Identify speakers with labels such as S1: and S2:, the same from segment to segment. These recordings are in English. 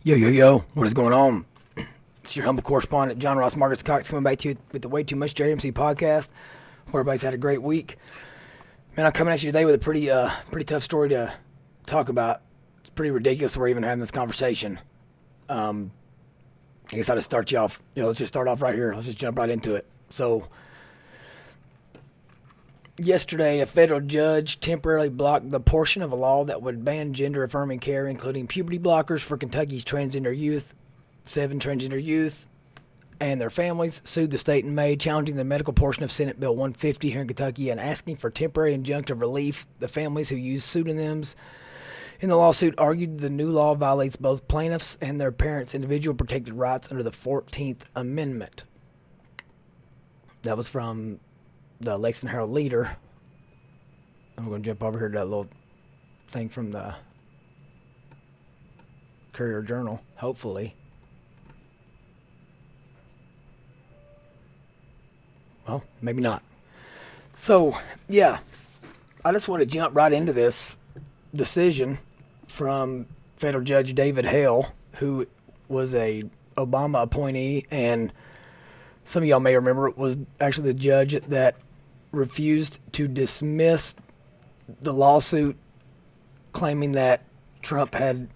S1: Yo, what is going on? It's your humble correspondent, John Ross Marcus Cox, coming back to you with the Way Too Much JMC podcast. Hope everybody's had a great week. Man, I'm coming at you today with a pretty tough story to talk about. It's pretty ridiculous we're even having this conversation. I guess I'll just start you off. Let's just start off right here. Let's just jump right into it. So, yesterday, a federal judge temporarily blocked the portion of a law that would ban gender affirming care, including puberty blockers for Kentucky's transgender youth. 7 transgender youth and their families sued the state in May, challenging the medical portion of Senate Bill 150 here in Kentucky and asking for temporary injunctive relief. The families who used pseudonyms in the lawsuit argued the new law violates both plaintiffs and their parents' individual protected rights under the 14th Amendment. That was from the Lexington Herald Leader. I'm going to jump over here to that little thing from the Courier Journal, hopefully. Well, maybe not. So, yeah, I just want to jump right into this decision from Federal Judge David Hale, who was a Obama appointee, and some of y'all may remember was actually the judge that refused to dismiss the lawsuit claiming that Trump had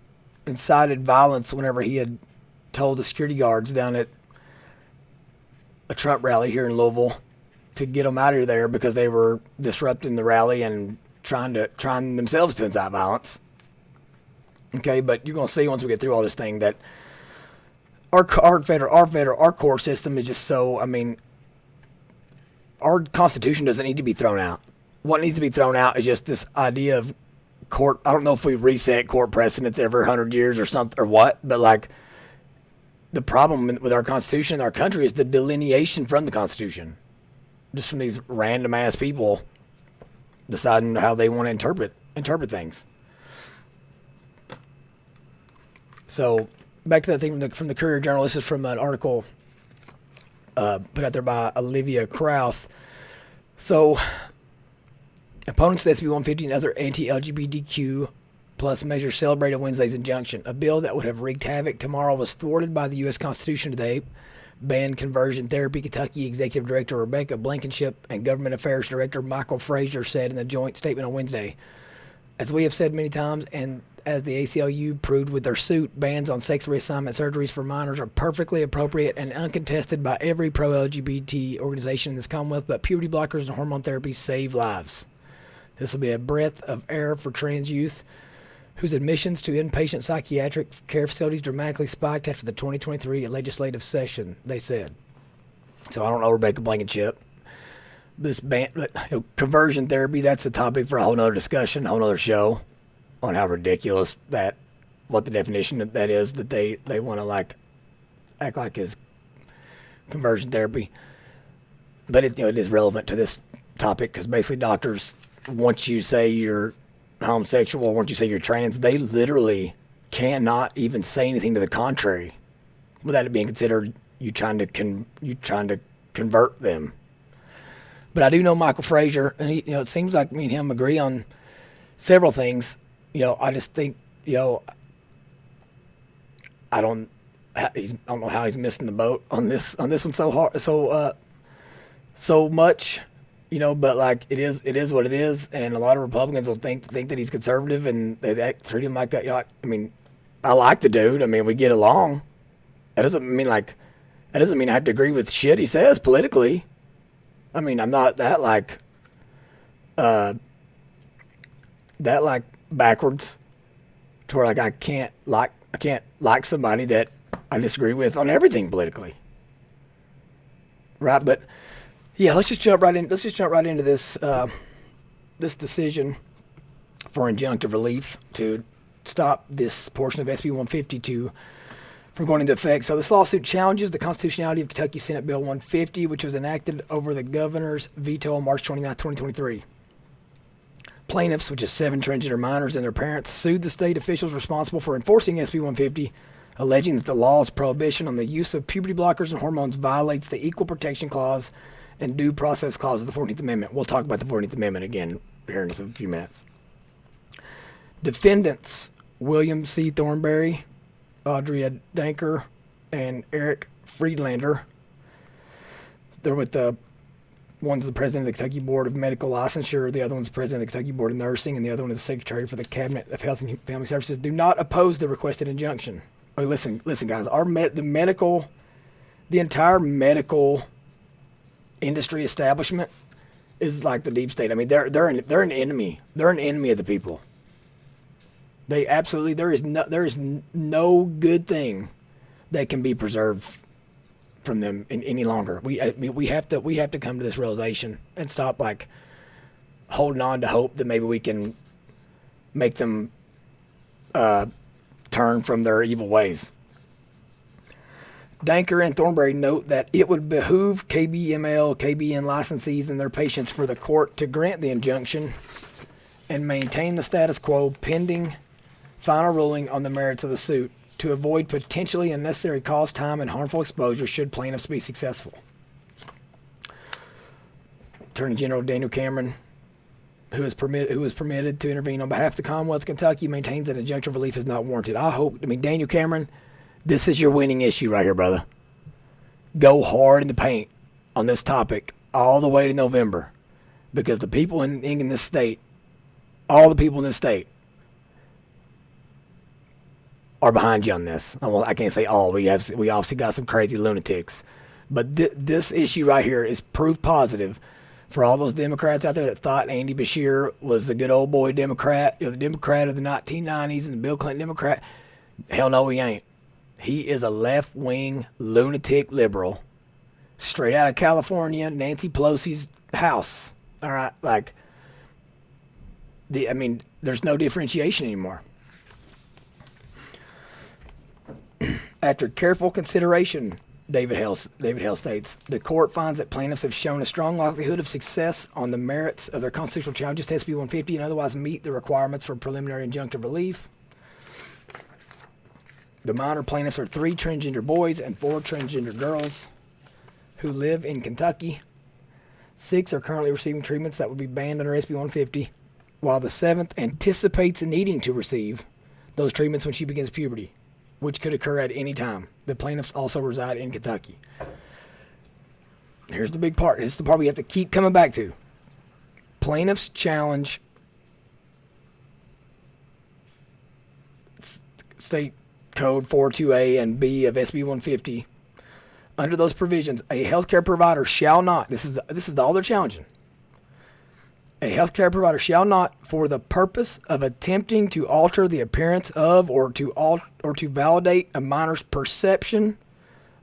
S1: incited violence whenever he had told the security guards down at a Trump rally here in Louisville to get them out of there because they were disrupting the rally and trying themselves to incite violence. Okay, but you're gonna see once we get through all this thing that our court system is just so. I mean, our Constitution doesn't need to be thrown out. What needs to be thrown out is just this idea of court. I don't know if we reset court precedents every 100 years or something or what, but like the problem with our Constitution in our country is the delineation from the Constitution, just from these random ass people deciding how they want to interpret things. So back to that thing from the Courier Journal. This is from an article put out there by Olivia Krauth. So, opponents of SB 150 and other anti-LGBTQ plus measures celebrated Wednesday's injunction. A bill that would have wreaked havoc tomorrow was thwarted by the U.S. Constitution today. Banned conversion therapy. Kentucky Executive Director Rebecca Blankenship and Government Affairs Director Michael Frazier said in a joint statement on Wednesday. As we have said many times, and as the ACLU proved with their suit, bans on sex reassignment surgeries for minors are perfectly appropriate and uncontested by every pro-LGBT organization in this Commonwealth, but puberty blockers and hormone therapy save lives. This will be a breath of air for trans youth whose admissions to inpatient psychiatric care facilities dramatically spiked after the 2023 legislative session, they said. So I don't know Rebecca Blankenship. This conversion therapy, that's a topic for a whole nother discussion, a whole nother show on how ridiculous what the definition of that is that they want to like act like is conversion therapy. But it is relevant to this topic because basically doctors, once you say you're homosexual or once you say you're trans, they literally cannot even say anything to the contrary without it being considered you trying to convert them. But I do know Michael Frazier, and he, it seems like me and him agree on several things. I just think, I don't know how he's missing the boat on this one so hard, so much. But like it is what it is, and a lot of Republicans will think that he's conservative, and they treat him like that. I mean, I like the dude. I mean, we get along. That doesn't mean I have to agree with shit he says politically. I mean, I'm not that backwards to where I can't like somebody that I disagree with on everything politically. Right, but yeah, let's just jump right into this this decision for injunctive relief to stop this portion of SB 152 from going into effect. So this lawsuit challenges the constitutionality of Kentucky Senate Bill 150, which was enacted over the governor's veto on March 29, 2023. Plaintiffs, which is 7 transgender minors and their parents, sued the state officials responsible for enforcing SB 150, alleging that the law's prohibition on the use of puberty blockers and hormones violates the Equal Protection Clause and Due Process Clause of the 14th Amendment. We'll talk about the 14th Amendment again here in a few minutes. Defendants William C. Thornberry, Audrey Danker and Eric Friedlander. They're with one's the president of the Kentucky Board of Medical Licensure, the other one's the president of the Kentucky Board of Nursing, and the other one is the secretary for the Cabinet of Health and Family Services. Do not oppose the requested injunction. Oh, listen, guys. The entire medical industry establishment is like the deep state. I mean, they're an enemy. They're an enemy of the people. They absolutely there is no good thing that can be preserved from them any longer. We have to come to this realization and stop like holding on to hope that maybe we can make them turn from their evil ways. Danker and Thornberry note that it would behoove KBML, KBN licensees and their patients for the court to grant the injunction and maintain the status quo pending final ruling on the merits of the suit to avoid potentially unnecessary cost, time, and harmful exposure should plaintiffs be successful. Attorney General Daniel Cameron, who was permitted to intervene on behalf of the Commonwealth of Kentucky, maintains that injunctive relief is not warranted. Daniel Cameron, this is your winning issue right here, brother. Go hard in the paint on this topic all the way to November, because the people in this state, all the people in this state, are behind you on this. Well, I can't say all. We obviously got some crazy lunatics, but this issue right here is proof positive for all those Democrats out there that thought Andy Beshear was the good old boy Democrat, the Democrat of the 1990s and the Bill Clinton Democrat. Hell no, he ain't. He is a left-wing lunatic liberal, straight out of California, Nancy Pelosi's house. All right, there's no differentiation anymore. After careful consideration, David Hale states, the court finds that plaintiffs have shown a strong likelihood of success on the merits of their constitutional challenges to SB 150 and otherwise meet the requirements for preliminary injunctive relief. The minor plaintiffs are 3 transgender boys and 4 transgender girls who live in Kentucky. 6 are currently receiving treatments that would be banned under SB 150, while the 7th anticipates needing to receive those treatments when she begins puberty, which could occur at any time. The plaintiffs also reside in Kentucky. Here's the big part. This is the part we have to keep coming back to. Plaintiffs challenge State Code 42A and B of SB 150. Under those provisions, a healthcare provider shall not, this is all they're challenging, a healthcare provider shall not, for the purpose of attempting to alter the appearance of or to validate a minor's perception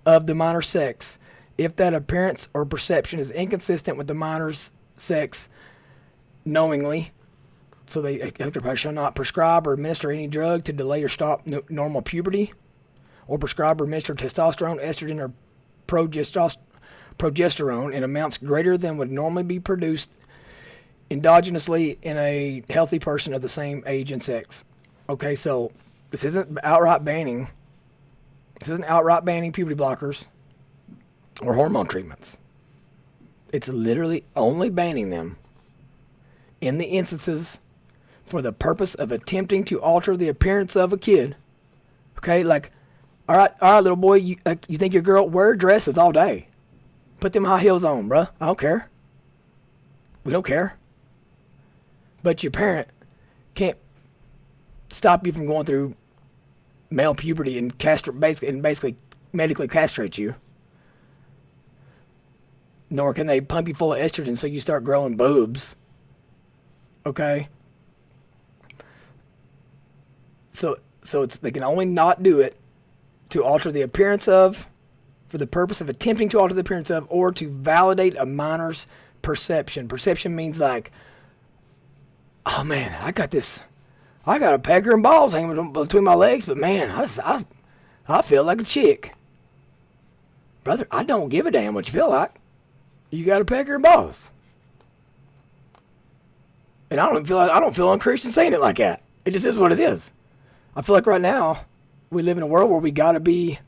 S1: of the minor's sex, if that appearance or perception is inconsistent with the minor's sex, knowingly. So a healthcare provider shall not prescribe or administer any drug to delay or stop normal puberty, or prescribe or administer testosterone, estrogen, or progesterone in amounts greater than would normally be produced endogenously in a healthy person of the same age and sex. Okay, so this isn't outright banning. This isn't outright banning puberty blockers or hormone treatments. It's literally only banning them in the instances for the purpose of attempting to alter the appearance of a kid. Okay, all right, little boy, you think your girl, wear dresses all day. Put them high heels on, bruh. I don't care. We don't care. But your parent can't stop you from going through male puberty and basically medically castrate you. Nor can they pump you full of estrogen so you start growing boobs. Okay? So they can only not do it to alter the appearance of, for the purpose of attempting to alter the appearance of, or to validate a minor's perception. Perception means oh man, I got a pecker and balls hanging between my legs, but man, I feel like a chick. Brother, I don't give a damn what you feel like. You got a pecker and balls. And I don't feel unchristian saying it like that. It just is what it is. I feel like right now we live in a world where we gotta be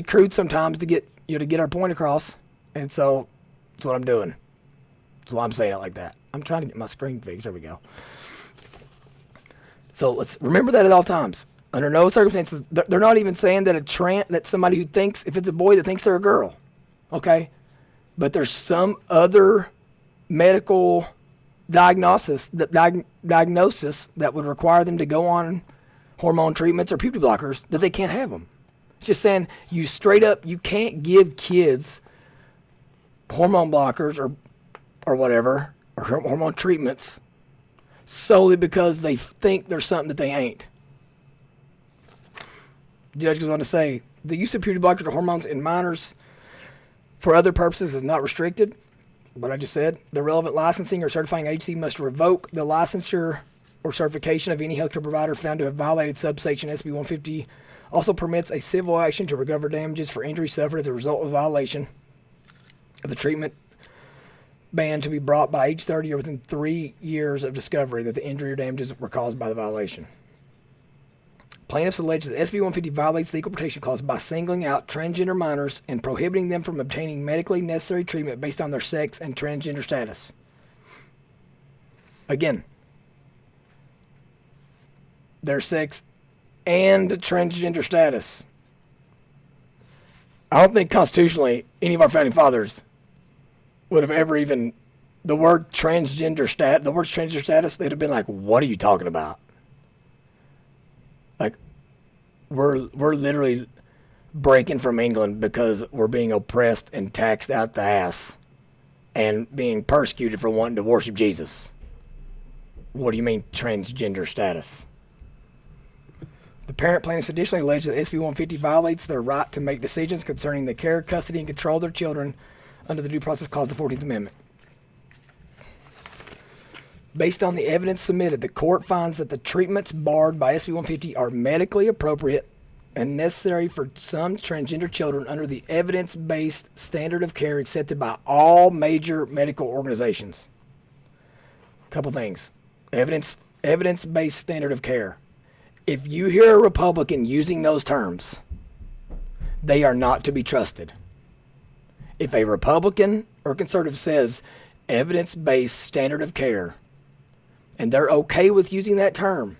S1: crude sometimes to get our point across. And so that's what I'm doing. That's why I'm saying it like that. I'm trying to get my screen fixed. There we go. So let's remember that at all times. Under no circumstances, they're not even saying that that somebody who thinks, if it's a boy that thinks they're a girl, okay? But there's some other medical diagnosis that would require them to go on hormone treatments or puberty blockers, that they can't have them. It's just saying you can't give kids hormone blockers or whatever, or hormone treatments solely because they think there's something that they ain't. The judge goes on to say, the use of puberty blockers or hormones in minors for other purposes is not restricted. What I just said, the relevant licensing or certifying agency must revoke the licensure or certification of any healthcare provider found to have violated subsection SB 150. Also permits a civil action to recover damages for injury suffered as a result of violation of the treatment ban to be brought by age 30 or within 3 years of discovery that the injury or damages were caused by the violation. Plaintiffs allege that SB 150 violates the Equal Protection Clause by singling out transgender minors and prohibiting them from obtaining medically necessary treatment based on their sex and transgender status. Again, their sex and transgender status. I don't think constitutionally any of our founding fathers would have ever even, the word transgender status, they'd have been like, what are you talking about? Like, we're literally breaking from England because we're being oppressed and taxed out the ass and being persecuted for wanting to worship Jesus. What do you mean transgender status? The parent plaintiffs additionally allege that SB 150 violates their right to make decisions concerning the care, custody, and control of their children under the Due Process Clause of the 14th Amendment. Based on the evidence submitted, the court finds that the treatments barred by SB 150 are medically appropriate and necessary for some transgender children under the evidence-based standard of care accepted by all major medical organizations. Couple things. Evidence-based standard of care. If you hear a Republican using those terms, they are not to be trusted. If a Republican or conservative says evidence-based standard of care, and they're okay with using that term,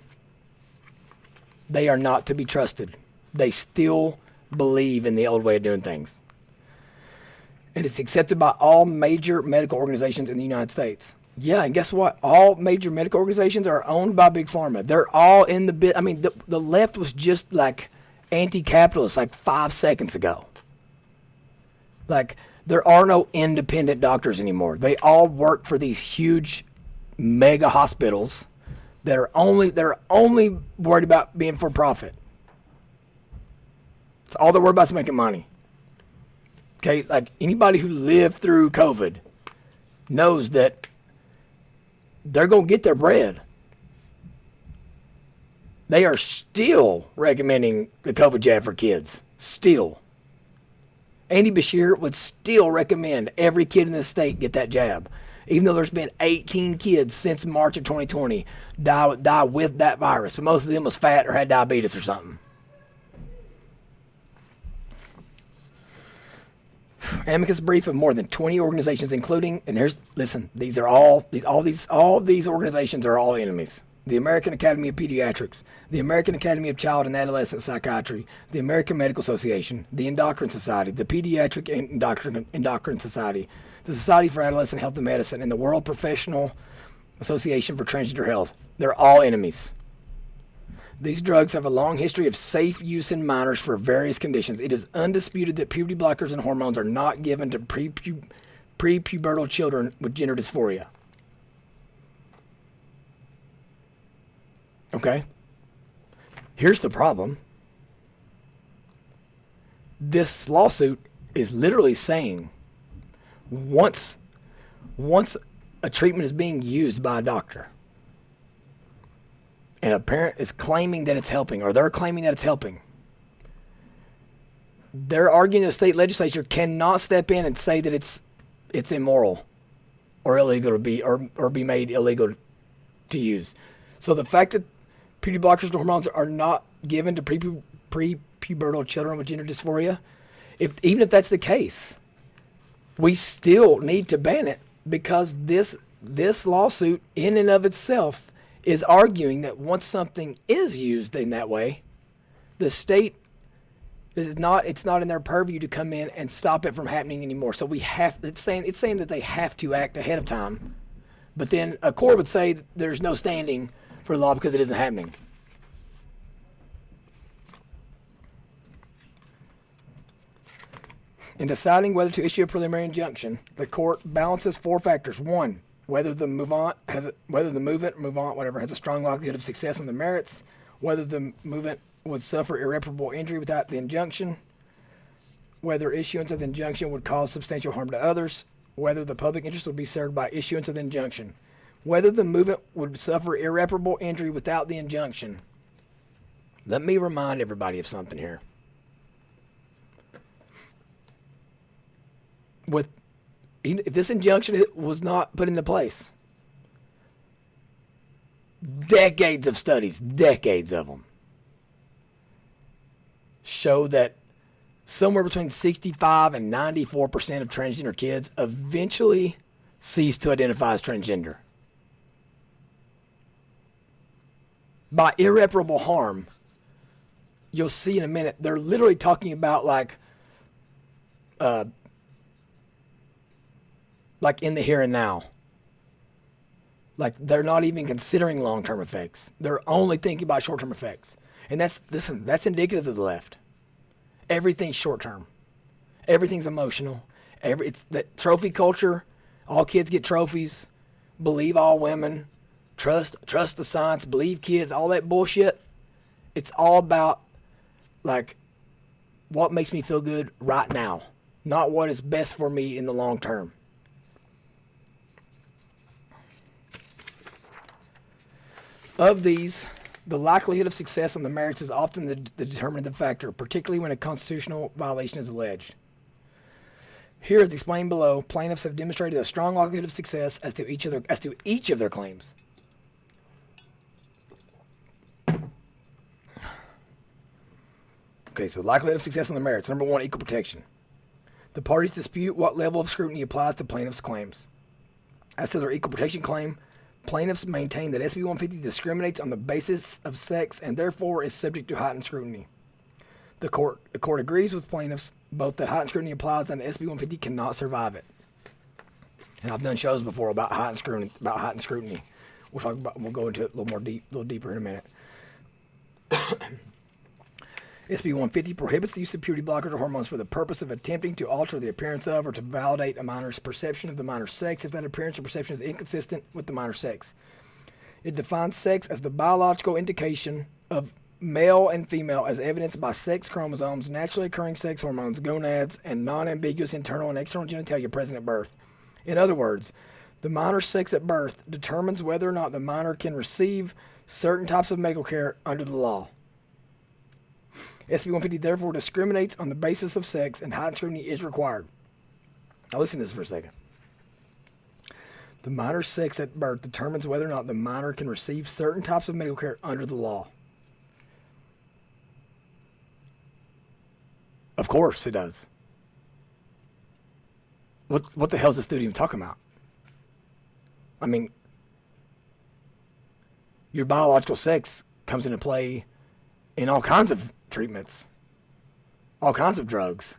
S1: they are not to be trusted. They still believe in the old way of doing things. And it's accepted by all major medical organizations in the United States. Yeah, and guess what? All major medical organizations are owned by Big Pharma. They're all in the bit. I mean, the left was just like anti-capitalist like 5 seconds ago. Like, there are no independent doctors anymore. They all work for these huge mega hospitals that are only worried about being for profit. It's all they're worried about is making money. Okay, like anybody who lived through COVID knows that they're going to get their bread. They are still recommending the COVID jab for kids. Still. Andy Beshear would still recommend every kid in the state get that jab. Even though there's been 18 kids since March of 2020 die with that virus. But most of them was fat or had diabetes or something. Amicus brief of more than 20 organizations, including, and all these organizations are all enemies. The American Academy of Pediatrics, the American Academy of Child and Adolescent Psychiatry, the American Medical Association, the Endocrine Society, the Pediatric Endocrine Society, the Society for Adolescent Health and Medicine, and the World Professional Association for Transgender Health. They're all enemies. These drugs have a long history of safe use in minors for various conditions. It is undisputed that puberty blockers and hormones are not given to prepubertal children with gender dysphoria. Okay? Here's the problem. This lawsuit is literally saying once a treatment is being used by a doctor and a parent is claiming that it's helping, or they're claiming that it's helping, they're arguing the state legislature cannot step in and say that it's immoral or illegal to be or be made illegal to use. So the fact that puberty blockers and hormones are not given to prepubertal children with gender dysphoria, even if that's the case, we still need to ban it, because this lawsuit in and of itself is arguing that once something is used in that way, The state it's not in their purview to come in and stop it from happening anymore. So it's saying that they have to act ahead of time. But then a court would say there's no standing for the law because it isn't happening. In deciding whether to issue a preliminary injunction, the court balances 4 factors. 1, whether the movement has a strong likelihood of success on the merits, whether the movement would suffer irreparable injury without the injunction, whether issuance of the injunction would cause substantial harm to others, whether the public interest would be served by issuance of the injunction, whether the movement would suffer irreparable injury without the injunction. Let me remind everybody of something here. If this injunction was not put into place, decades of studies, decades of them, show that somewhere between 65 and 94% of transgender kids eventually cease to identify as transgender. By irreparable harm, you'll see in a minute, they're literally talking about like in the here and now. Like they're not even considering long-term effects. They're only thinking about short-term effects. And that's indicative of the left. Everything's short-term. Everything's emotional. It's that trophy culture. All kids get trophies. Believe all women. Trust the science. Believe kids. All that bullshit. It's all about like what makes me feel good right now, not what is best for me in the long term. Of these, the likelihood of success on the merits is often the determinative factor, particularly when a constitutional violation is alleged. Here, as explained below, plaintiffs have demonstrated a strong likelihood of success as to each of their claims. Okay, so likelihood of success on the merits. Number 1, equal protection. The parties dispute what level of scrutiny applies to plaintiffs' claims. As to their equal protection claim, plaintiffs maintain that SB 150 discriminates on the basis of sex and therefore is subject to heightened scrutiny. The court agrees with plaintiffs both that heightened scrutiny applies and SB 150 cannot survive it. And I've done shows before about heightened scrutiny. We'll go into it a little deeper in a minute. SB 150 prohibits the use of puberty blockers or hormones for the purpose of attempting to alter the appearance of or to validate a minor's perception of the minor's sex if that appearance or perception is inconsistent with the minor's sex. It defines sex as the biological indication of male and female as evidenced by sex chromosomes, naturally occurring sex hormones, gonads, and non-ambiguous internal and external genitalia present at birth. In other words, the minor's sex at birth determines whether or not the minor can receive certain types of medical care under the law. SB 150 therefore discriminates on the basis of sex and heightened scrutiny is required. Now listen to this for a second. The minor's sex at birth determines whether or not the minor can receive certain types of medical care under the law. Of course it does. What the hell is this dude even talking about? I mean, your biological sex comes into play in all kinds of treatments, all kinds of drugs.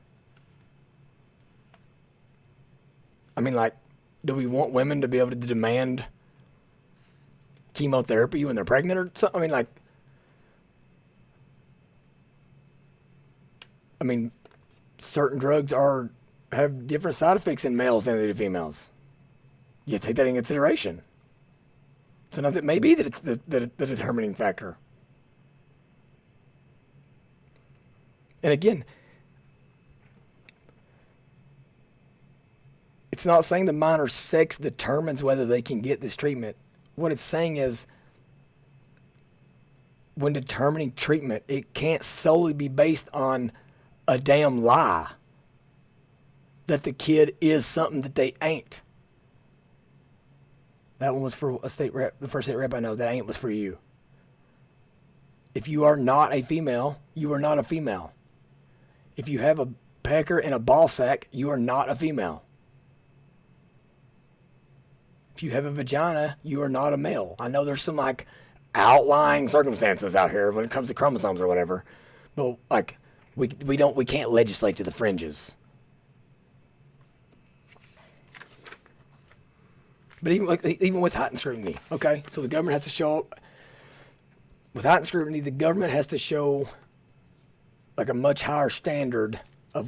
S1: I mean, like, do we want women to be able to demand chemotherapy when they're pregnant or something? I mean, certain drugs have different side effects in males than they do females. You have to take that in consideration. Sometimes it may be the determining factor. And again, it's not saying the minor's sex determines whether they can get this treatment. What it's saying is, when determining treatment, it can't solely be based on a damn lie that the kid is something that they ain't. That one was for a state rep, the first state rep I know. That ain't was for you. If you are not a female, you are not a female. If you have a pecker and a ball sack, you are not a female. If you have a vagina, you are not a male. I know there's some like outlying circumstances out here when it comes to chromosomes or whatever, Well, like, we can't legislate to the fringes. But even with heightened scrutiny, okay? So the government has to show, with heightened scrutiny, the government has to show like a much higher standard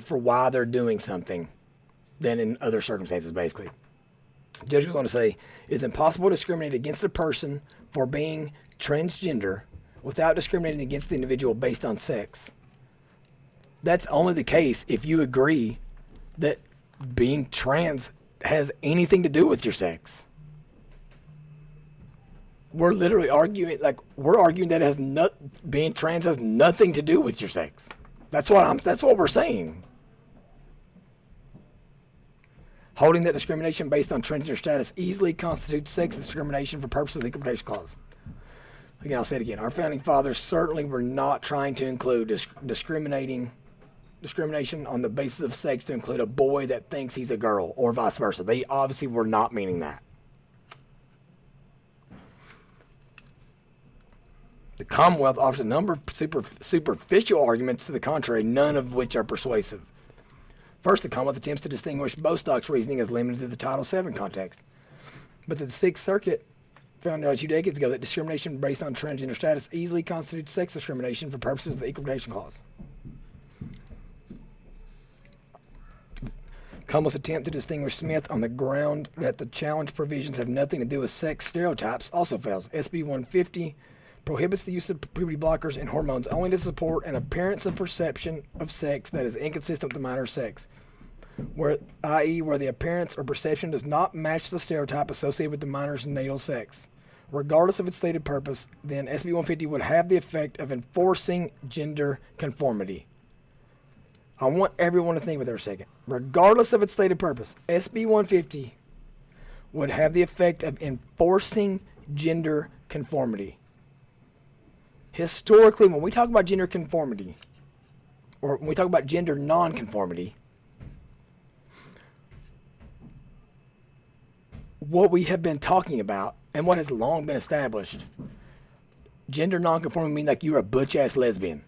S1: for why they're doing something than in other circumstances, basically. The judge was going to say, it is impossible to discriminate against a person for being transgender without discriminating against the individual based on sex. That's only the case if you agree that being trans has anything to do with your sex. We're literally arguing that being trans has nothing to do with your sex. That's what we're saying. Holding that discrimination based on transgender status easily constitutes sex discrimination for purposes of the Equal Protection Clause. Again, I'll say it again. Our founding fathers certainly were not trying to include discrimination on the basis of sex to include a boy that thinks he's a girl or vice versa. They obviously were not meaning that. The Commonwealth offers a number of superficial arguments to the contrary, none of which are persuasive. First, the Commonwealth attempts to distinguish Bostock's reasoning as limited to the Title VII context. But the Sixth Circuit found out a few decades ago that discrimination based on transgender status easily constitutes sex discrimination for purposes of the Equal Protection Clause. Commonwealth's attempt to distinguish Smith on the ground that the challenge provisions have nothing to do with sex stereotypes also fails. SB 150 prohibits the use of puberty blockers and hormones only to support an appearance of perception of sex that is inconsistent with the minor's sex, i.e. where the appearance or perception does not match the stereotype associated with the minor's natal sex. Regardless of its stated purpose, then SB 150 would have the effect of enforcing gender conformity. I want everyone to think with it for a second. Regardless of its stated purpose, SB 150 would have the effect of enforcing gender conformity. Historically, when we talk about gender conformity, or when we talk about gender nonconformity, what we have been talking about and what has long been established, gender nonconforming means like you're a butch-ass lesbian.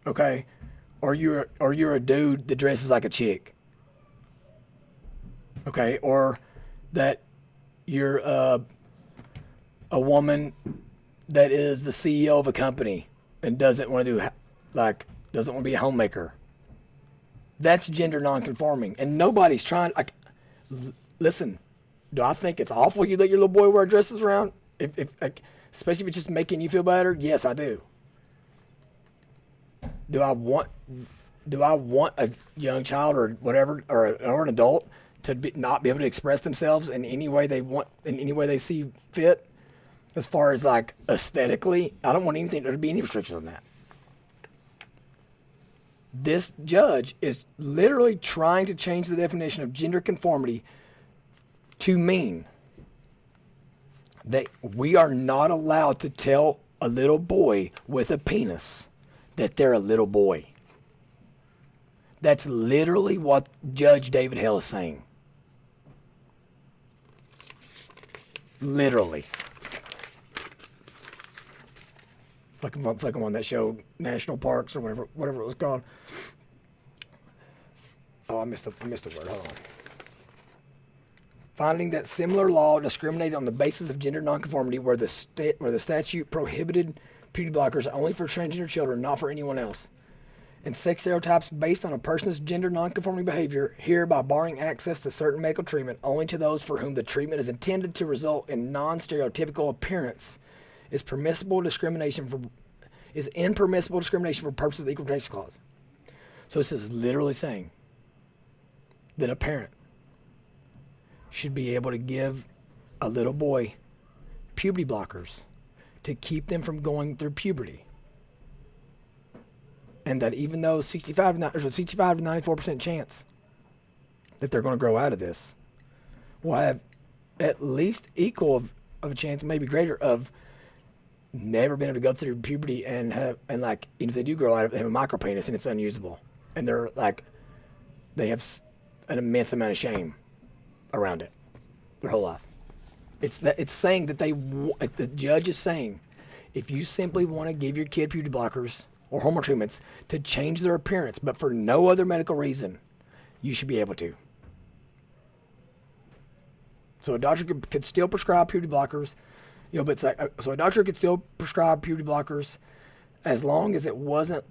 S1: Okay? Or you're a dude that dresses like a chick. Okay? Or that you're a woman that is the CEO of a company and doesn't want to be a homemaker. That's gender nonconforming. And nobody's trying, listen, do I think it's awful you let your little boy wear dresses around? Especially if it's just making you feel better? Yes, I do. Do I want a young child or whatever, or an adult to not be able to express themselves in any way they want, in any way they see fit? As far as like aesthetically, I don't want there to be any restrictions on that. This judge is literally trying to change the definition of gender conformity to mean that we are not allowed to tell a little boy with a penis that they're a little boy. That's literally what Judge David Hale is saying. Literally. Like I'm on that show, National Parks or whatever it was called. Oh, I missed a word. Hold on. Finding that similar law discriminated on the basis of gender nonconformity, where the statute prohibited puberty blockers only for transgender children, not for anyone else, and sex stereotypes based on a person's gender nonconforming behavior, hereby barring access to certain medical treatment only to those for whom the treatment is intended to result in non-stereotypical appearance, is impermissible discrimination for purposes of the Equal Protection Clause. So this is literally saying that a parent should be able to give a little boy puberty blockers to keep them from going through puberty. And that even though there's a 65 to 94% chance that they're going to grow out of this, will have at least equal of a chance, maybe greater, of never been able to go through puberty and even if they do grow out of it, they have a micro penis and it's unusable. And they have an immense amount of shame around it their whole life. It's saying that the judge is saying, if you simply want to give your kid puberty blockers or hormone treatments to change their appearance, but for no other medical reason, you should be able to. So a doctor could still prescribe puberty blockers, but it's like, so a doctor could still prescribe puberty blockers as long as it wasn't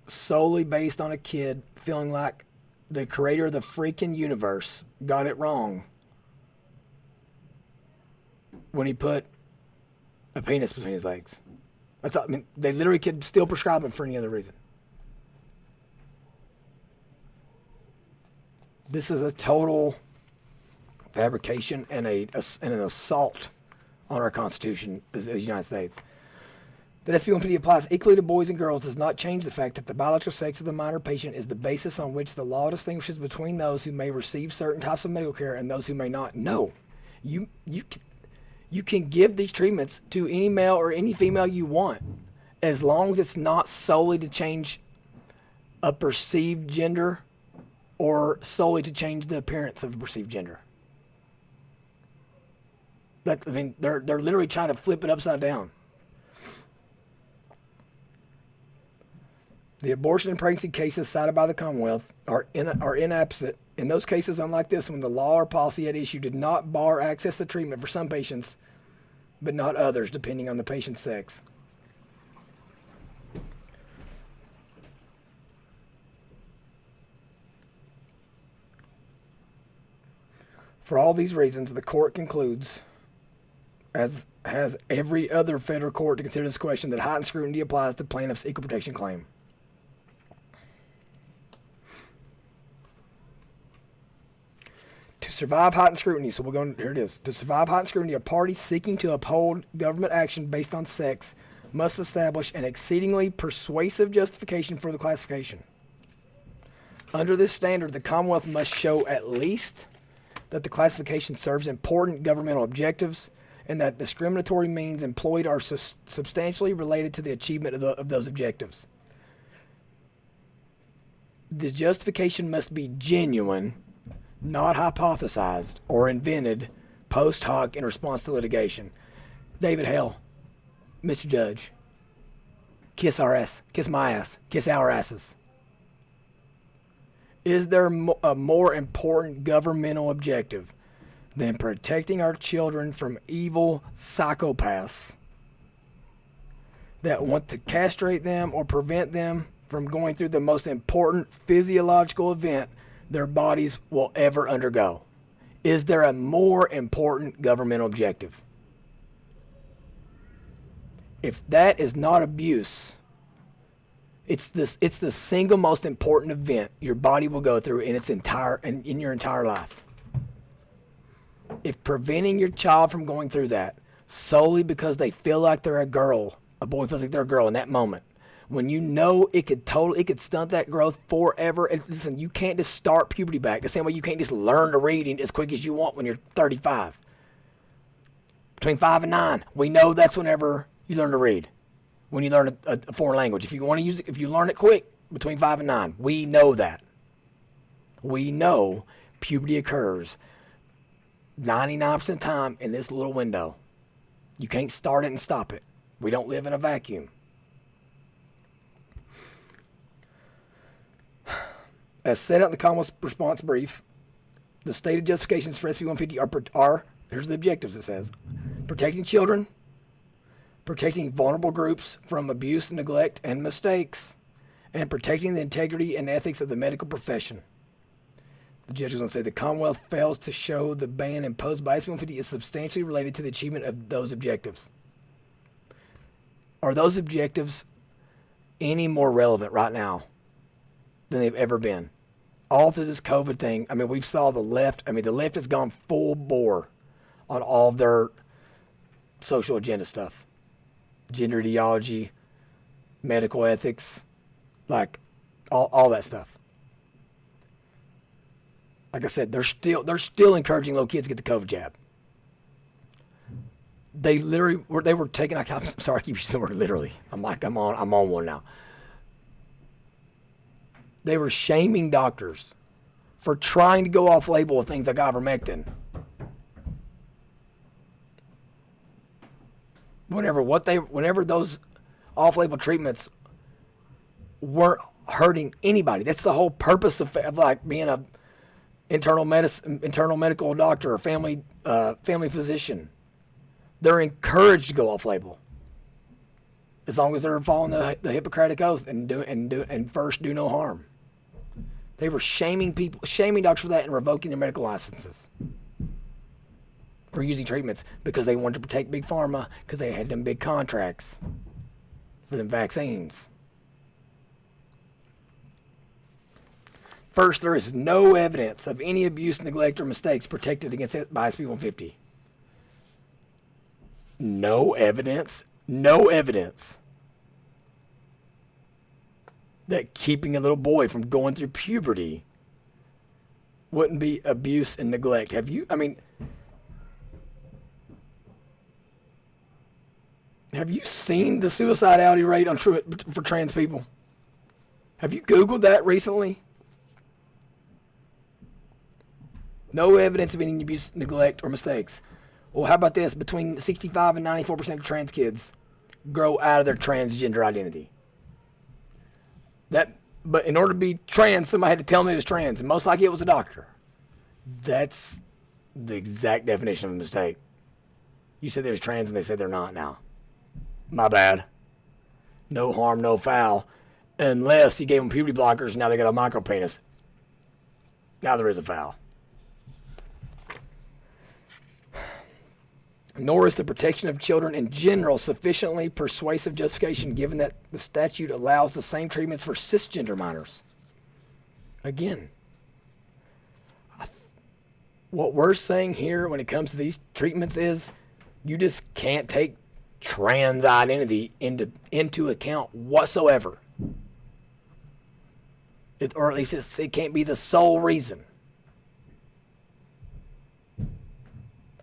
S1: solely based on a kid feeling like the creator of the freaking universe got it wrong when he put a penis between his legs. That's all, they literally could still prescribe them for any other reason. This is a total fabrication and an assault on our Constitution as the United States. That SB150 applies equally to boys and girls does not change the fact that the biological sex of the minor patient is the basis on which the law distinguishes between those who may receive certain types of medical care and those who may not. No. You can give these treatments to any male or any female you want, as long as it's not solely to change a perceived gender or solely to change the appearance of a perceived gender. They're literally trying to flip it upside down. The abortion and pregnancy cases cited by the Commonwealth are inapposite. In those cases, unlike this one, the law or policy at issue did not bar access to treatment for some patients, but not others, depending on the patient's sex. For all these reasons, the court concludes, as has every other federal court to consider this question, that heightened scrutiny applies to plaintiff's equal protection claim. To survive heightened scrutiny, so here it is. To survive heightened scrutiny, a party seeking to uphold government action based on sex must establish an exceedingly persuasive justification for the classification. Under this standard, the Commonwealth must show at least that the classification serves important governmental objectives and that discriminatory means employed are substantially related to the achievement of those objectives. The justification must be genuine, not hypothesized or invented post hoc in response to litigation. David Hale, Mr. Judge, kiss our ass, kiss my ass, kiss our asses. Is there a more important governmental objective than protecting our children from evil psychopaths that want to castrate them or prevent them from going through the most important physiological event their bodies will ever undergo? Is there a more important governmental objective? If that is not abuse, it's the single most important event your body will go through in your entire life. If preventing your child from going through that solely because they feel like they're a girl, a boy feels like they're a girl in that moment, when you know it could stunt that growth forever. And listen, you can't just start puberty back the same way you can't just learn to read as quick as you want when you're 35. Between 5 and 9, we know that's whenever you learn to read. When you learn a foreign language, if you want to use it, if you learn it quick, between 5 and 9, we know that. We know puberty occurs 99% of the time in this little window. You can't start it and stop it. We don't live in a vacuum. As set out in the Commonwealth's response brief, the stated justifications for SB 150 are here's the objectives, it says: protecting children, protecting vulnerable groups from abuse, neglect, and mistakes, and protecting the integrity and ethics of the medical profession. The judge is going to say the Commonwealth fails to show the ban imposed by SB 150 is substantially related to the achievement of those objectives. Are those objectives any more relevant right now than they've ever been? All through this COVID thing, we saw the left. The left has gone full bore on all of their social agenda stuff. Gender ideology, medical ethics, like all that stuff. Like I said, they're still encouraging little kids to get the COVID jab. They were taking. I'm sorry, I keep using the word literally. I'm on one now. They were shaming doctors for trying to go off label with things like ivermectin. Whenever those off-label treatments weren't hurting anybody. That's the whole purpose of like being a internal medical doctor or family physician. They're encouraged to go off label, as long as they're following the Hippocratic Oath and first do no harm. They were shaming doctors for that and revoking their medical licenses for using treatments because they wanted to protect Big Pharma because they had them big contracts for them vaccines. First, there is no evidence of any abuse, neglect, or mistakes protected against it by SB 150. No evidence that keeping a little boy from going through puberty wouldn't be abuse and neglect. Have you seen the suicidality rate for trans people? Have you Googled that recently? No evidence of any abuse, neglect, or mistakes. Well, how about this? Between 65 and 94% of trans kids grow out of their transgender identity. But in order to be trans, somebody had to tell me it was trans, and most likely it was a doctor. That's the exact definition of a mistake. You said they was trans, and they said they're not now. My bad. No harm, no foul. Unless you gave them puberty blockers, and now they got a micro penis. Now there is a foul. Nor is the protection of children in general sufficiently persuasive justification given that the statute allows the same treatments for cisgender minors. Again, what we're saying here when it comes to these treatments is you just can't take trans identity into account whatsoever. Or at least it can't be the sole reason.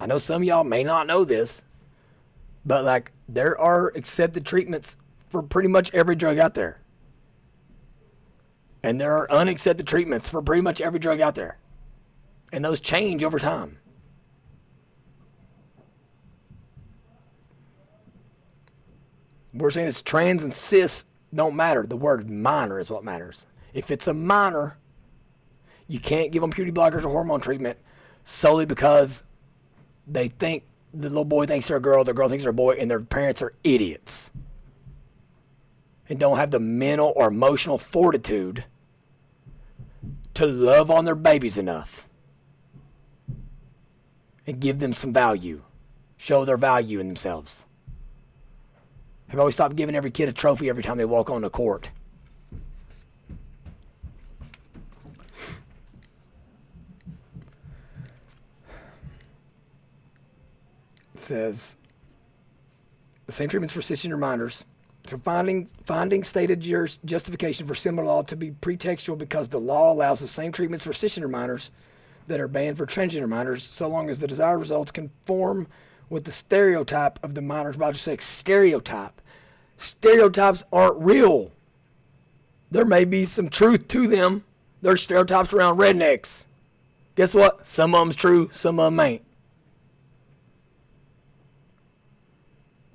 S1: I know some of y'all may not know this, but like there are accepted treatments for pretty much every drug out there. And there are unaccepted treatments for pretty much every drug out there. And those change over time. We're saying it's trans and cis don't matter. The word minor is what matters. If it's a minor, you can't give them puberty blockers or hormone treatment solely because they think the little boy thinks they're a girl, the girl thinks they're a boy, and their parents are idiots and don't have the mental or emotional fortitude to love on their babies enough and give them some value, show their value in themselves. Have always stopped giving every kid a trophy every time they walk on the court. Says the same treatments for cisgender minors. So finding stated justification for similar law to be pretextual because the law allows the same treatments for cisgender minors that are banned for transgender minors so long as the desired results conform with the stereotype of the minor's biological sex. Stereotype. Stereotypes aren't real. There may be some truth to them. There's stereotypes around rednecks. Guess what? Some of them's true, some of them ain't.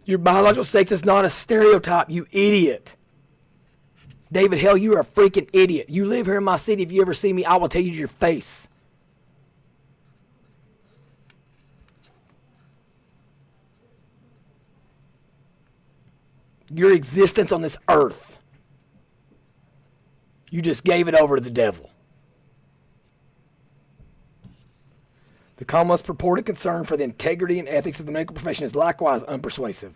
S1: Your biological sex is not a stereotype, you idiot. David Hale, you are a freaking idiot. You live here in my city. If you ever see me, I will tell you to your face. Your existence on this earth, you just gave it over to the devil. The Commonwealth's purported concern for the integrity and ethics of the medical profession is likewise unpersuasive.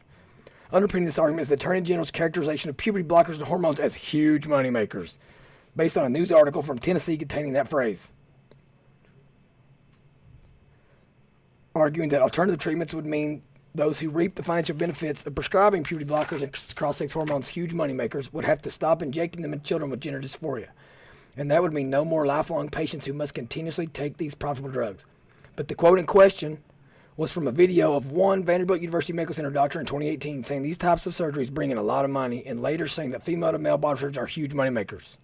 S1: Underpinning this argument is the Attorney General's characterization of puberty blockers and hormones as huge moneymakers, based on a news article from Tennessee containing that phrase. Arguing that alternative treatments would mean those who reap the financial benefits of prescribing puberty blockers and cross-sex hormones, huge moneymakers, would have to stop injecting them in children with gender dysphoria. And that would mean no more lifelong patients who must continuously take these profitable drugs. But the quote in question was from a video of one Vanderbilt University Medical Center doctor in 2018 saying these types of surgeries bring in a lot of money, and later saying that female to male body surgeries are huge moneymakers.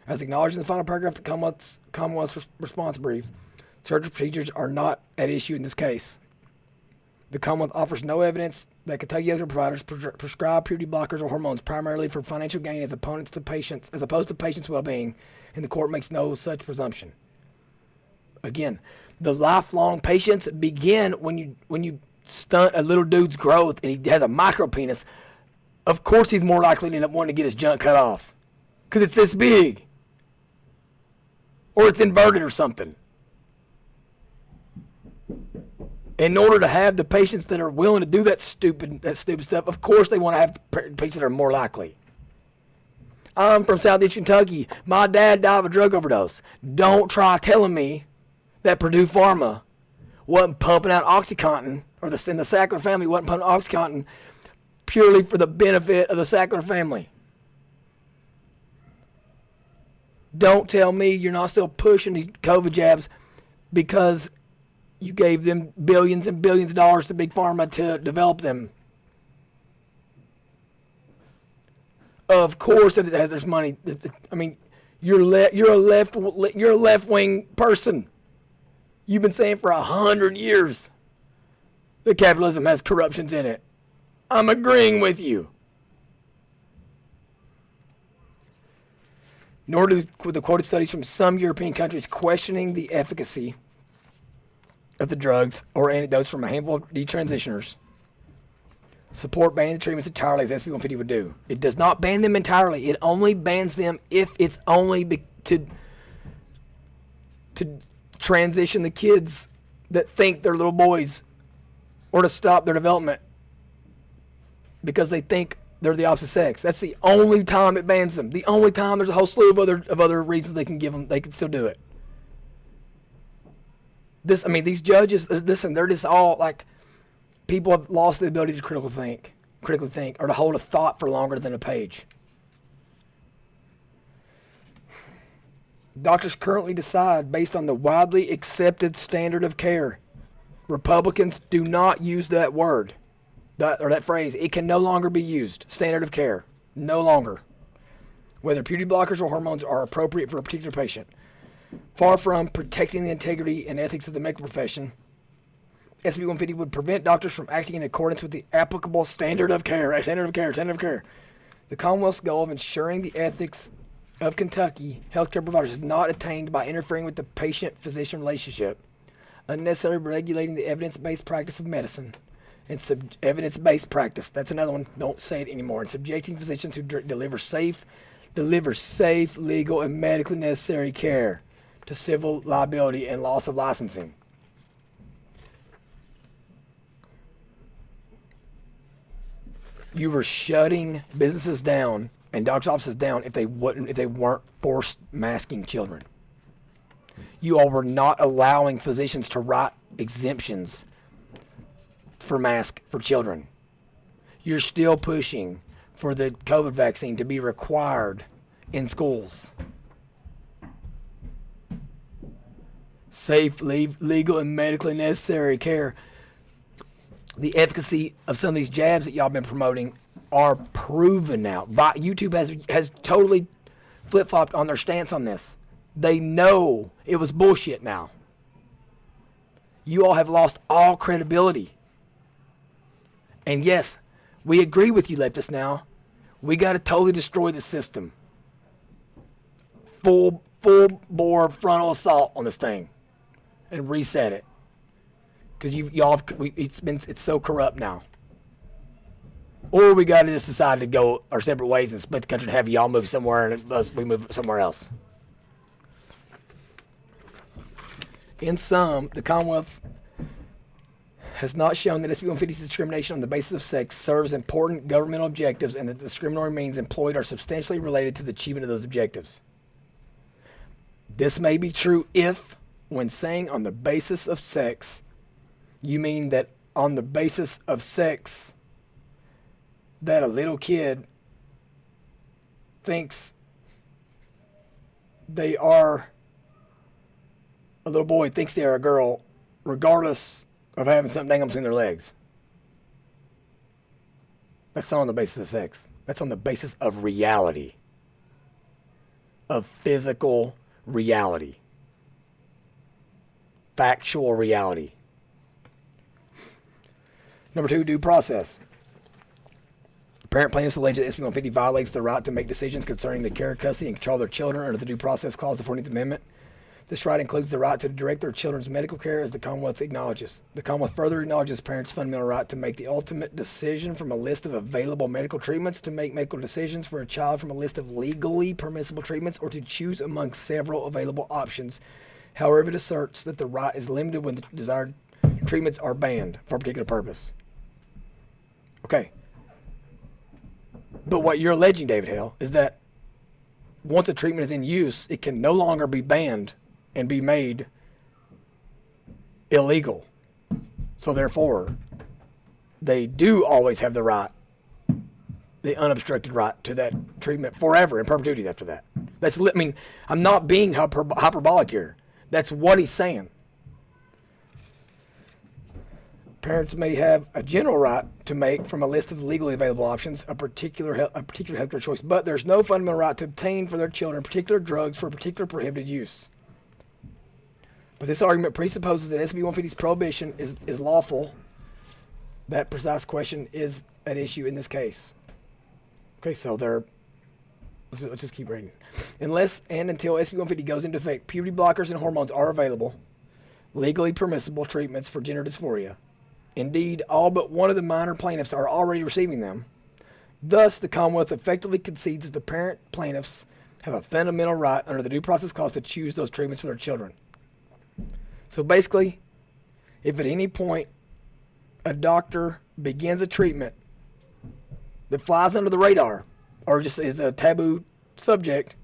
S1: As acknowledged in the final paragraph of the Commonwealth's response brief, surgical procedures are not at issue in this case. The Commonwealth offers no evidence that Kentucky healthcare providers prescribe puberty blockers or hormones primarily for financial gain as opposed to patients' well-being, and the court makes no such presumption. Again, the lifelong patients begin when you stunt a little dude's growth and he has a micro penis. Of course, he's more likely to end up wanting to get his junk cut off because it's this big, or it's inverted or something. In order to have the patients that are willing to do that stupid stuff, of course they want to have patients that are more likely. I'm from Southeast Kentucky. My dad died of a drug overdose. Don't try telling me that Purdue Pharma wasn't pumping out OxyContin, or the Sackler family wasn't pumping out OxyContin purely for the benefit of the Sackler family. Don't tell me you're not still pushing these COVID jabs because you gave them billions and billions of dollars to Big Pharma to develop them. Of course, there's money. I mean, you're a left wing person. You've been saying for 100 years that capitalism has corruptions in it. I'm agreeing with you. Nor do the quoted studies from some European countries questioning the efficacy of the drugs or antidotes from a handful of detransitioners support banning the treatments entirely as SB 150 would do. It does not ban them entirely. It only bans them if it's only to transition the kids that think they're little boys, or to stop their development because they think they're the opposite sex. That's the only time it bans them. The only time. There's a whole slew of other reasons they can give them. They can still do it. These judges, listen, they're just all like, people have lost the ability to critically think, or to hold a thought for longer than a page. Doctors currently decide based on the widely accepted standard of care. Republicans do not use that word, that phrase. It can no longer be used. Standard of care, no longer. Whether puberty blockers or hormones are appropriate for a particular patient. Far from protecting the integrity and ethics of the medical profession, SB 150 would prevent doctors from acting in accordance with the applicable standard of care. The Commonwealth's goal of ensuring the ethics of Kentucky healthcare providers is not attained by interfering with the patient-physician relationship, unnecessarily regulating the evidence-based practice of medicine, and evidence-based practice. That's another one. Don't say it anymore. And subjecting physicians who deliver safe, legal, and medically necessary care to civil liability and loss of licensing. You were shutting businesses down and doctors' offices down if they weren't forced masking children. You all were not allowing physicians to write exemptions for masks for children. You're still pushing for the COVID vaccine to be required in schools. Safe, legal, and medically necessary care. The efficacy of some of these jabs that y'all been promoting are proven now. YouTube has totally flip-flopped on their stance on this. They know it was bullshit now. You all have lost all credibility. And yes, we agree with you, leftists, now. We got to totally destroy the system. Full bore frontal assault on this thing and reset it. Because it's so corrupt now. Or we got to just decide to go our separate ways and split the country and have y'all move somewhere and we move somewhere else. In sum, the Commonwealth has not shown that SB 150's discrimination on the basis of sex serves important governmental objectives and that the discriminatory means employed are substantially related to the achievement of those objectives. This may be true if, when saying on the basis of sex, you mean that on the basis of sex, that a little kid thinks they are a little boy, thinks they are a girl, regardless of having something dangling between their legs. That's not on the basis of sex. That's on the basis of reality. Of physical reality. Factual reality. Number 2, due process. Parent plaintiffs allege that SB 150 violates the right to make decisions concerning the care, custody, and control of their children under the Due Process Clause of the 14th Amendment. This right includes the right to direct their children's medical care, as the Commonwealth acknowledges. The Commonwealth further acknowledges parents' fundamental right to make the ultimate decision from a list of available medical treatments, to make medical decisions for a child from a list of legally permissible treatments, or to choose among several available options. However, it asserts that the right is limited when the desired treatments are banned for a particular purpose. Okay. But what you're alleging, David Hale, is that once a treatment is in use, it can no longer be banned and be made illegal. So therefore, they do always have the right, the unobstructed right to that treatment forever, in perpetuity after that. I'm not being hyperbolic here. That's what he's saying. Parents may have a general right to make from a list of legally available options a particular healthcare choice, but there's no fundamental right to obtain for their children particular drugs for a particular prohibited use. But this argument presupposes that SB 150's prohibition is lawful. That precise question is at issue in this case. Okay, so let's just keep reading. Unless and until SB 150 goes into effect, puberty blockers and hormones are available, legally permissible treatments for gender dysphoria. Indeed, all but one of the minor plaintiffs are already receiving them. Thus, the Commonwealth effectively concedes that the parent plaintiffs have a fundamental right under the Due Process Clause to choose those treatments for their children. So basically, if at any point a doctor begins a treatment that flies under the radar or just is a taboo subject,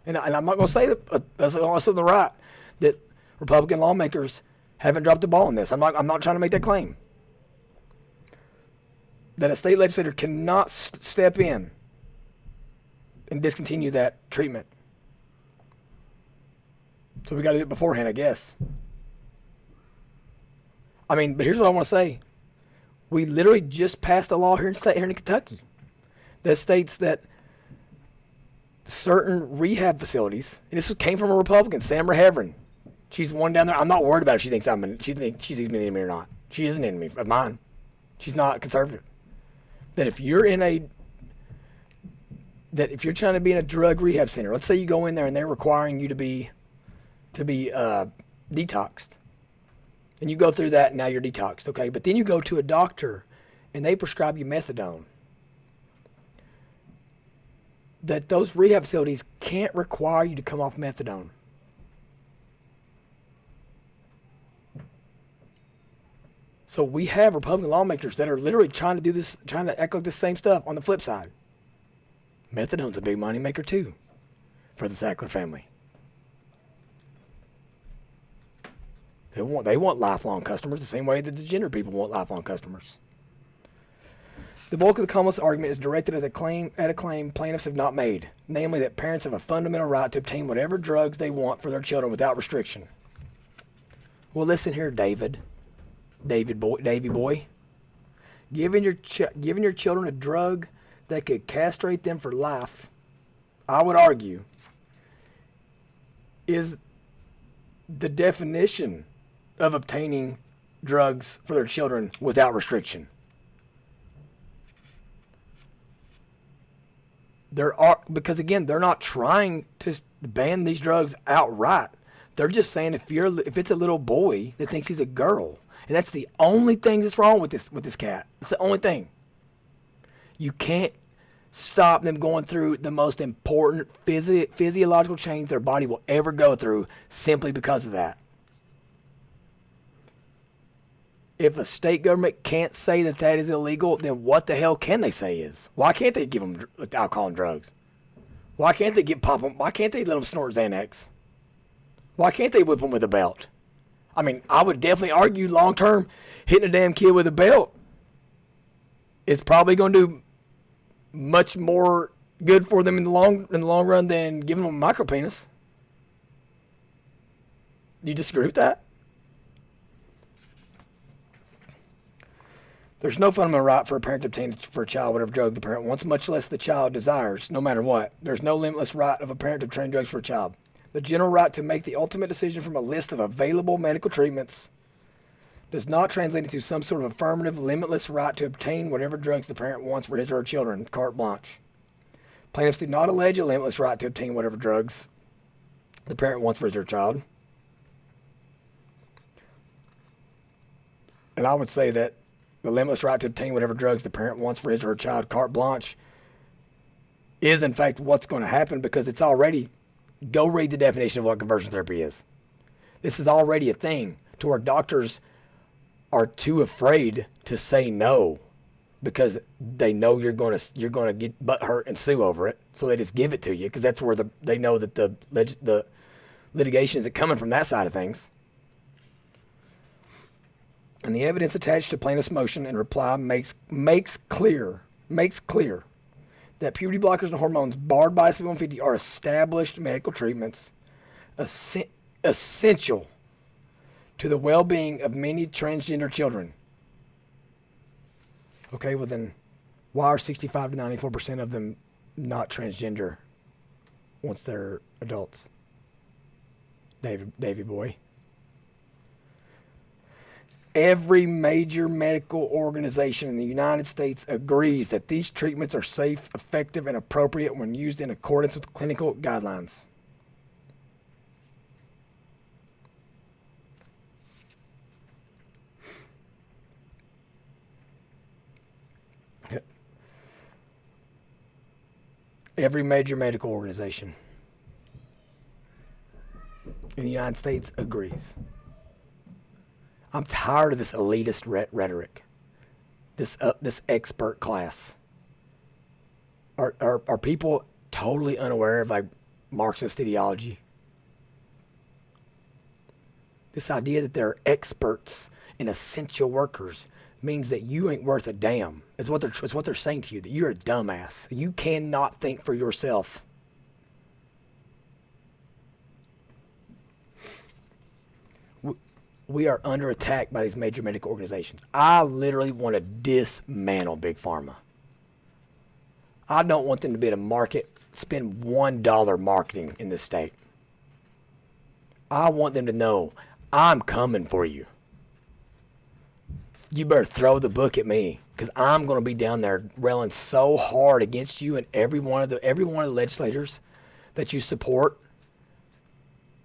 S1: and I'm not going to say that that's also the right that Republican lawmakers haven't dropped the ball on this. I'm not trying to make that claim. That a state legislator cannot step in and discontinue that treatment. So we got to do it beforehand, I guess. But here's what I want to say. We literally just passed a law here in Kentucky that states that certain rehab facilities, and this came from a Republican, Sam Rehaven. She's the one down there. I'm not worried about if she thinks she sees me an enemy or not. She is an enemy of mine. She's not conservative. That if you're trying to be in a drug rehab center, let's say you go in there and they're requiring you to be detoxed, and you go through that and now you're detoxed, okay? But then you go to a doctor and they prescribe you methadone. That those rehab facilities can't require you to come off methadone. So we have Republican lawmakers that are literally trying to do this, trying to act like the same stuff on the flip side. Methadone's a big money maker too for the Sackler family. They want lifelong customers the same way that the gender people want lifelong customers. The bulk of the Commonwealth's argument is directed at a claim plaintiffs have not made, namely that parents have a fundamental right to obtain whatever drugs they want for their children without restriction. Well, listen here, Davy boy. Giving your children a drug that could castrate them for life, I would argue, is the definition of obtaining drugs for their children without restriction. Because again, they're not trying to ban these drugs outright. They're just saying if it's a little boy that thinks he's a girl, and that's the only thing that's wrong with this cat. It's the only thing. You can't stop them going through the most important physiological change their body will ever go through simply because of that. If a state government can't say that is illegal, then what the hell can they say is? Why can't they give them alcohol and drugs? Why can't they Why can't they let them snort Xanax? Why can't they whip them with a belt? I would definitely argue long term, hitting a damn kid with a belt is probably going to do much more good for them in the long run than giving them a micro penis. Do you disagree with that? There's no fundamental right for a parent to obtain for a child whatever drug the parent wants, much less the child desires, no matter what. There's no limitless right of a parent to obtain drugs for a child. The general right to make the ultimate decision from a list of available medical treatments, does not translate into some sort of affirmative, limitless right to obtain whatever drugs the parent wants for his or her children, carte blanche. Plaintiffs do not allege a limitless right to obtain whatever drugs the parent wants for his or her child. And I would say that the limitless right to obtain whatever drugs the parent wants for his or her child, carte blanche, is in fact what's going to happen, because it's already, go read the definition of what conversion therapy is. This is already a thing to where doctors are too afraid to say no because they know you're going to get butthurt and sue over it, so they just give it to you because that's where they know that the litigation isn't coming from that side of things. And the evidence attached to plaintiff's motion and reply makes clear that puberty blockers and hormones barred by SB 150 are established medical treatments essential to the well-being of many transgender children. Okay, well then, why are 65 to 94% of them not transgender once they're adults? Davy boy. Every major medical organization in the United States agrees that these treatments are safe, effective, and appropriate when used in accordance with clinical guidelines. Every major medical organization in the United States agrees. I'm tired of this elitist rhetoric, this expert class. Are people totally unaware of like Marxist ideology? This idea that they're experts and essential workers means that you ain't worth a damn. Is what they're saying to you, that you're a dumbass. You cannot think for yourself. We are under attack by these major medical organizations. I literally want to dismantle Big Pharma. I don't want them to be able to market, spend $1 marketing in this state. I want them to know, I'm coming for you. You better throw the book at me, because I'm going to be down there railing so hard against you and every one of the legislators that you support.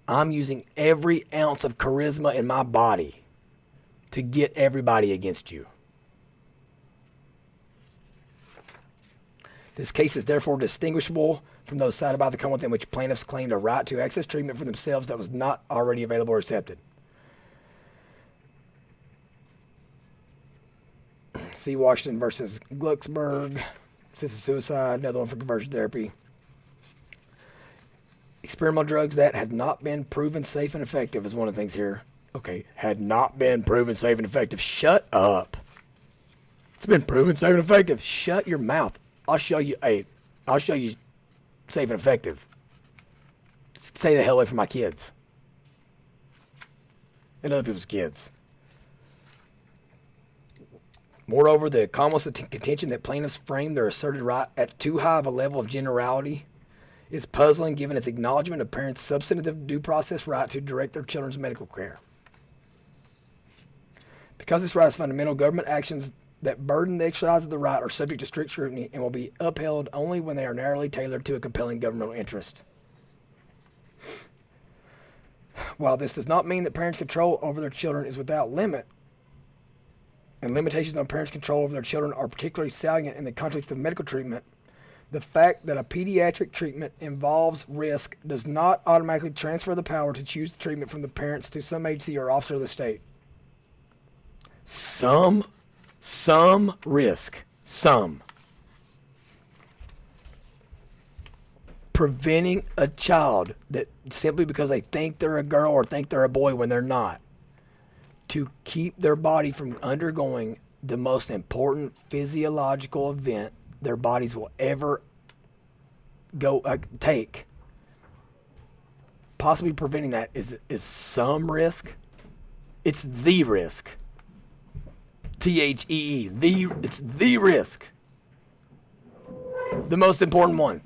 S1: I'm using every ounce of charisma in my body to get everybody against you. This case is therefore distinguishable from those cited by the Commonwealth in which plaintiffs claimed a right to access treatment for themselves that was not already available or accepted. See Washington versus Glucksberg, assisted suicide, another one for conversion therapy. Experimental drugs that had not been proven safe and effective is one of the things here. Okay, had not been proven safe and effective. Shut up. It's been proven safe and effective. Shut your mouth. I'll show you safe and effective. Stay the hell away from my kids. And other people's kids. Moreover, the Commonwealth's contention that plaintiffs framed their asserted right at too high of a level of generality is puzzling given its acknowledgement of parents' substantive due process right to direct their children's medical care. Because this right is fundamental, government actions that burden the exercise of the right are subject to strict scrutiny and will be upheld only when they are narrowly tailored to a compelling governmental interest. While this does not mean that parents' control over their children is without limit, and limitations on parents' control over their children are particularly salient in the context of medical treatment, the fact that a pediatric treatment involves risk does not automatically transfer the power to choose the treatment from the parents to some agency or officer of the state. Some risk. Some. Preventing a child that simply because they think they're a girl or think they're a boy when they're not, to keep their body from undergoing the most important physiological event their bodies will ever take. Possibly preventing that is some risk. It's the risk. THEE. It's the risk. The most important one.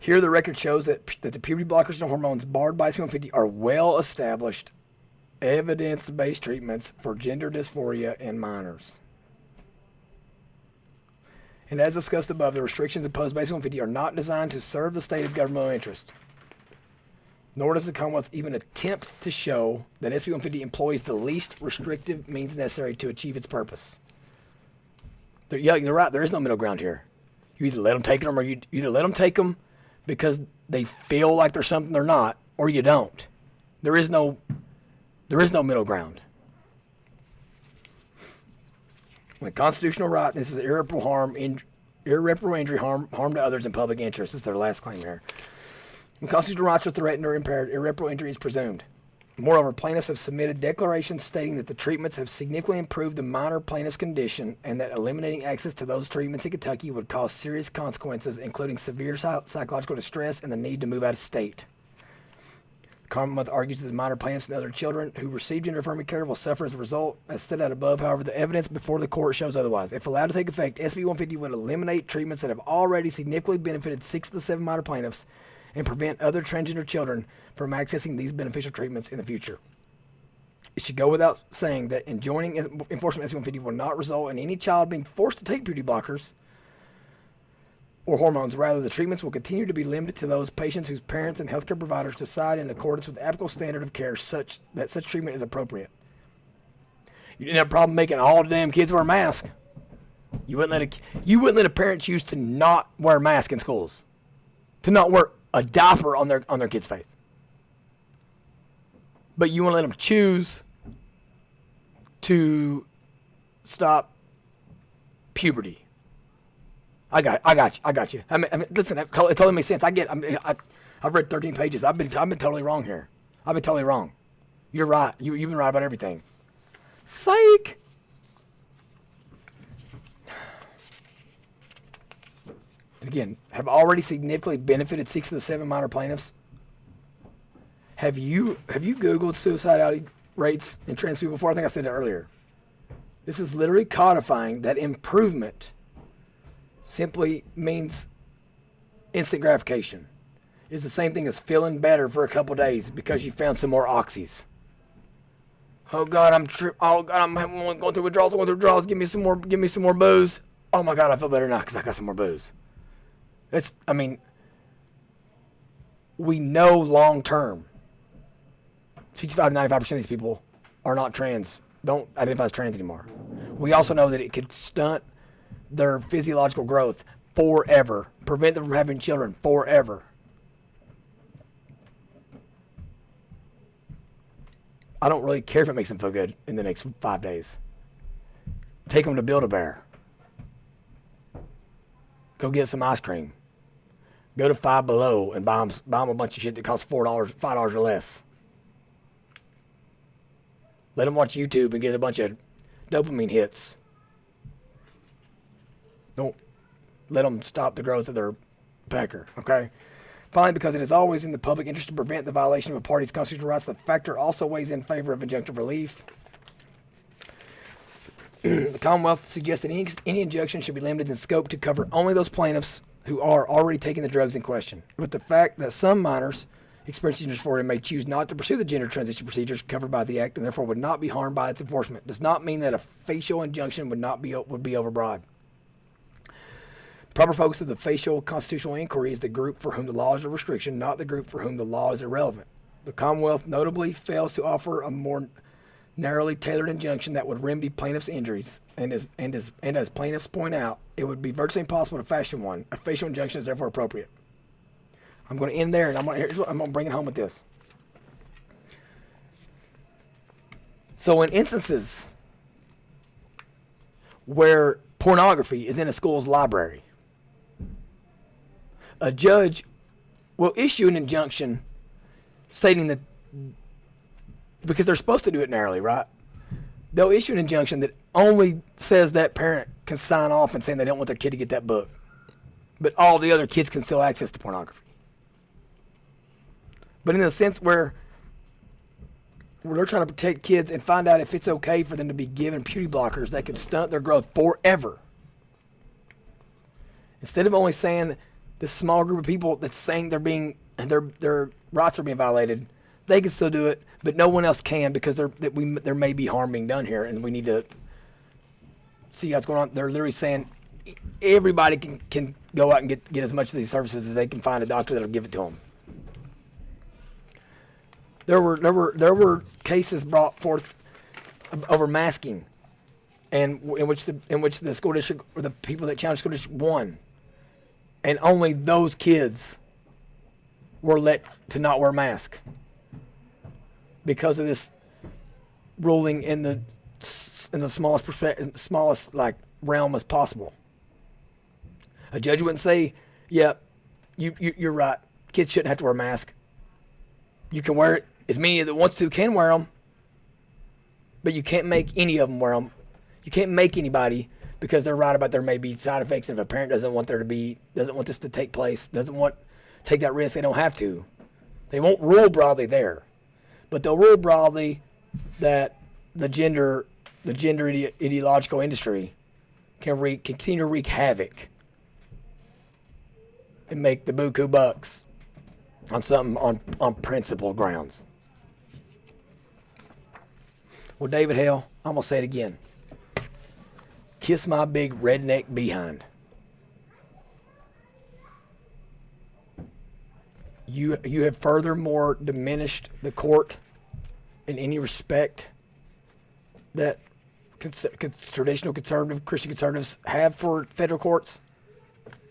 S1: Here, the record shows that the puberty blockers and hormones barred by SB 150 are well-established, evidence-based treatments for gender dysphoria in minors. And as discussed above, the restrictions imposed by SB 150 are not designed to serve the stated governmental interest. Nor does the Commonwealth even attempt to show that SB 150 employs the least restrictive means necessary to achieve its purpose. They're right. There is no middle ground here. You either let them take them, or you either let them take them because they feel like they're something they're not, or you don't. There is no middle ground. When constitutional right, this is irreparable injury, harm to others in public interest. This is their last claim here. When constitutional rights are threatened or impaired, irreparable injury is presumed. Moreover, plaintiffs have submitted declarations stating that the treatments have significantly improved the minor plaintiff's condition and that eliminating access to those treatments in Kentucky would cause serious consequences, including severe psychological distress and the need to move out of state. The Commonwealth argues that the minor plaintiffs and other children who receive gender affirming care will suffer as a result, as set out above. However, the evidence before the court shows otherwise. If allowed to take effect, SB 150 would eliminate treatments that have already significantly benefited 6 of the 7 minor plaintiffs and prevent other transgender children from accessing these beneficial treatments in the future. It should go without saying that enjoining enforcement of SB 150 will not result in any child being forced to take puberty blockers or hormones. Rather, the treatments will continue to be limited to those patients whose parents and healthcare providers decide in accordance with the applicable standard of care such treatment is appropriate. You didn't have a problem making all the damn kids wear a mask. You wouldn't let a parent choose to not wear a mask in schools, to not wear a diaper on their kid's face. But you want to let them choose to stop puberty. I got you. I mean, listen, it totally makes sense. I've read 13 pages. I've been totally wrong here. I've been totally wrong. You're right. You've been right about everything. Psych. Again, have already significantly benefited 6 of the 7 minor plaintiffs. Have you Googled suicidality rates in trans people before? I think I said it earlier. This is literally codifying that improvement simply means instant gratification. It's the same thing as feeling better for a couple days because you found some more oxys. Oh God, I'm going through withdrawals. Give me some more booze. Oh my God, I feel better now because I got some more booze. We know long term, 65 to 95% of these people are not trans, don't identify as trans anymore. We also know that it could stunt their physiological growth forever, prevent them from having children forever. I don't really care if it makes them feel good in the next 5 days. Take them to Build-A-Bear. Go get some ice cream. Go to Five Below and buy them a bunch of shit that costs $4, $5 or less. Let them watch YouTube and get a bunch of dopamine hits. Don't let them stop the growth of their pecker, okay? Finally, because it is always in the public interest to prevent the violation of a party's constitutional rights, the factor also weighs in favor of injunctive relief. The Commonwealth suggests that any injunction should be limited in scope to cover only those plaintiffs who are already taking the drugs in question. But the fact that some minors experiencing gender dysphoria may choose not to pursue the gender transition procedures covered by the Act and therefore would not be harmed by its enforcement does not mean that a facial injunction would be overbroad. The proper focus of the facial constitutional inquiry is the group for whom the law is a restriction, not the group for whom the law is irrelevant. The Commonwealth notably fails to offer a more narrowly tailored injunction that would remedy plaintiffs' injuries, and as plaintiffs point out, it would be virtually impossible to fashion one. A facial injunction is therefore appropriate. I'm going to end there, and I'm going to bring it home with this. So in instances where pornography is in a school's library, a judge will issue an injunction stating that, because they're supposed to do it narrowly, right? They'll issue an injunction that only says that parent can sign off and saying they don't want their kid to get that book. But all the other kids can still access to pornography. But in a sense where they're trying to protect kids and find out if it's okay for them to be given puberty blockers that can stunt their growth forever. Instead of only saying this small group of people that's saying their rights are being violated, they can still do it, but no one else can because there may be harm being done here, and we need to see what's going on. They're literally saying everybody can go out and get as much of these services as they can find a doctor that'll give it to them. There were cases brought forth over masking, and in which the school district or the people that challenged the school district won, and only those kids were let to not wear a mask because of this ruling in the smallest like realm as possible. A judge wouldn't say, "Yeah, you're right. Kids shouldn't have to wear a mask. You can wear it. As many that wants to can wear them, but you can't make any of them wear them. You can't make anybody because they're right about there may be side effects, and if a parent doesn't want this to take place, doesn't want to take that risk, they don't have to. They won't rule broadly there, but they'll rule broadly that the gender ideological industry can continue to wreak havoc and make the buku bucks on something on principle grounds." Well, David Hale, I'm going to say it again. Kiss my big redneck behind. You have furthermore diminished the court in any respect that traditional conservative, Christian conservatives have for federal courts.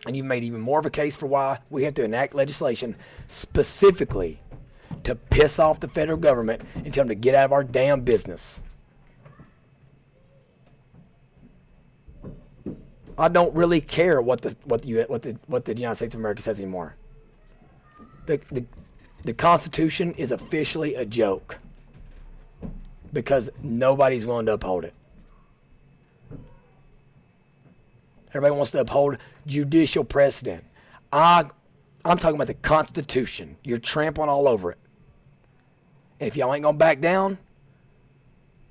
S1: And you've made even more of a case for why we have to enact legislation specifically to piss off the federal government and tell them to get out of our damn business. I don't really care what the United States of America says anymore. The Constitution is officially a joke because nobody's willing to uphold it. Everybody wants to uphold judicial precedent. I'm talking about the Constitution. You're trampling all over it. And if y'all ain't gonna back down,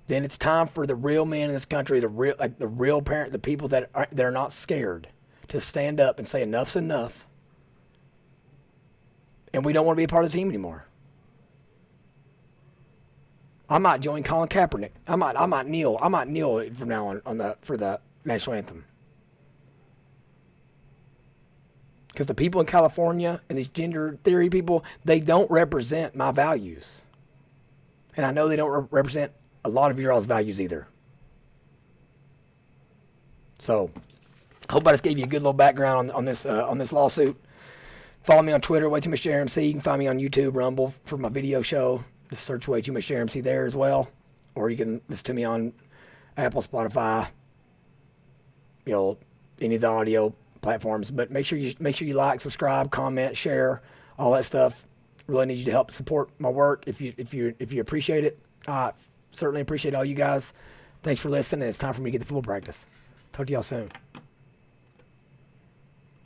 S1: then it's time for the real men in this country, the real parent, the people that are not scared, to stand up and say enough's enough. And we don't want to be a part of the team anymore. I might join Colin Kaepernick. I might kneel from now on for the national anthem. Because the people in California and these gender theory people, they don't represent my values. And I know they don't represent a lot of your all's values either. So, I hope I just gave you a good little background on this lawsuit. Follow me on Twitter, Way Too Much RMC. You can find me on YouTube, Rumble for my video show. Just search Way Too Much RMC there as well. Or you can listen to me on Apple, Spotify, any of the audio platforms. But make sure you like, subscribe, comment, share, all that stuff. Really need you to help support my work if you appreciate it. I certainly appreciate all you guys. Thanks for listening. It's time for me to get to football practice. Talk to y'all soon.